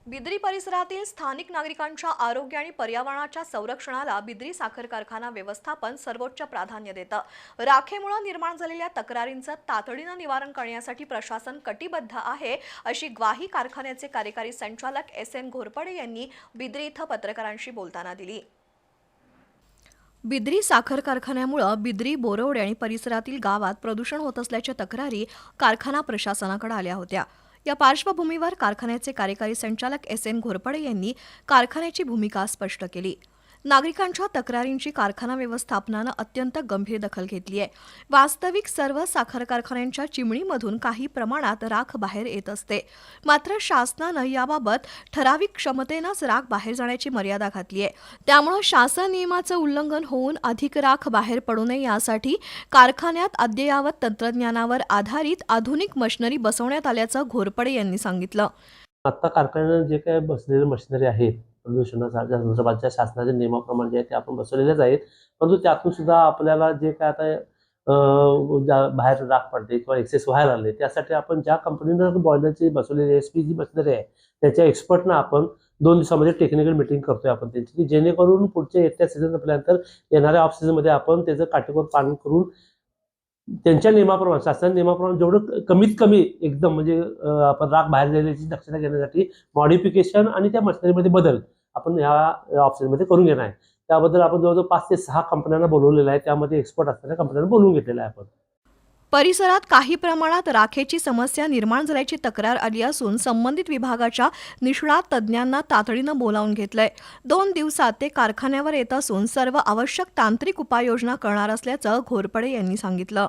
बिद्री परिसरातील स्थानिक नागरिकांच्या आरोग्य आणि पर्यावरणाच्या संरक्षणाला बिद्री साखर कारखाना व्यवस्थापन सर्वोच्च प्राधान्य देतं. राखेमुळे निर्माण झालेल्या तक्रारींचं तातडीनं निवारण करण्यासाठी प्रशासन कटिबद्ध आहे, अशी ग्वाही कारखान्याचे कार्यकारी संचालक एस.एन. घोरपडे यांनी बिद्री इथं पत्रकारांशी बोलताना दिली. बिद्री साखर कारखान्यामुळे बिद्री, बोरवडे आणि परिसरातील गावात प्रदूषण होत असल्याच्या तक्रारी कारखाना प्रशासनाकडे आल्या होत्या. या पार्श्वभूमीवर कारखान्याचे कार्यकारी संचालक एस.एन. घोरपडे यांनी कारखान्याची भूमिका स्पष्ट केली. नागरिकांच्या तक्रारींची कारखाना व्यवस्थापनानं अत्यंत गंभीर दखल घेतली आहे. वास्तविक सर्व साखर कारखान्यांच्या चिमणीमधून काही प्रमाणात राख बाहेर येत असते. मात्र शासनानं याबाबत ठराविक क्षमतेनंच राख बाहेर जाण्याची मर्यादा घातली आहे. त्यामुळे शासन नियमाचं उल्लंघन होऊन अधिक राख बाहेर पडू नये यासाठी कारखान्यात अद्ययावत तंत्रज्ञानावर आधारित आधुनिक मशिनरी बसवण्यात आल्याचं घोरपडे यांनी सांगितलं. आता कारखान्यात जे काही बसलेले मशिनरी आहेत प्रदूषणाच्या संदर्भातच्या शासनाच्या नियमाप्रमाणे जे आहे ते आपण बसवलेलेच आहेत. परंतु त्यातून सुद्धा आपल्याला जे काय आता बाहेर राख पडते किंवा एक्सेस व्हायला लागले, त्यासाठी आपण ज्या कंपनीनं बॉयलरची बसवलेली एसपीजी मशिनरी आहे त्याच्या एक्सपर्टना आपण 2 दिवसामध्ये टेक्निकल मीटिंग करतोय आपण त्यांची, की जेणेकरून पुढच्या येत्या सीझन संपल्यानंतर येणाऱ्या ऑफ सीझनमध्ये आपण त्याचं काटेकोर पालन करून त्यांच्या नियमाप्रमाणे शासन नियमाप्रमाणे जेवढं कमीत कमी एकदम म्हणजे आपण राख बाहेर गेल्याची दक्षता घेण्यासाठी मॉडिफिकेशन आणि त्या मशिनरीमध्ये बदल आपण या ऑप्शनमध्ये करून घेणार आहे. त्याबद्दल आपण जवळजवळ 5 ते 6 कंपन्यांना बोलवलेलं आहे. त्यामध्ये एक्सपर्ट असणाऱ्या कंपन्यांना बोलवून घेतलेलं आहे आपण. परिसरात काही प्रमाणात राखेची समस्या निर्माण झाल्याची तक्रार आली असून संबंधित विभागाच्या निष्णात तज्ज्ञांना तातडीनं बोलावून घेतलंय. 2 दिवसात ते कारखान्यावर येत असून सर्व आवश्यक तांत्रिक उपाययोजना करणार असल्याचं घोरपडे यांनी सांगितलं.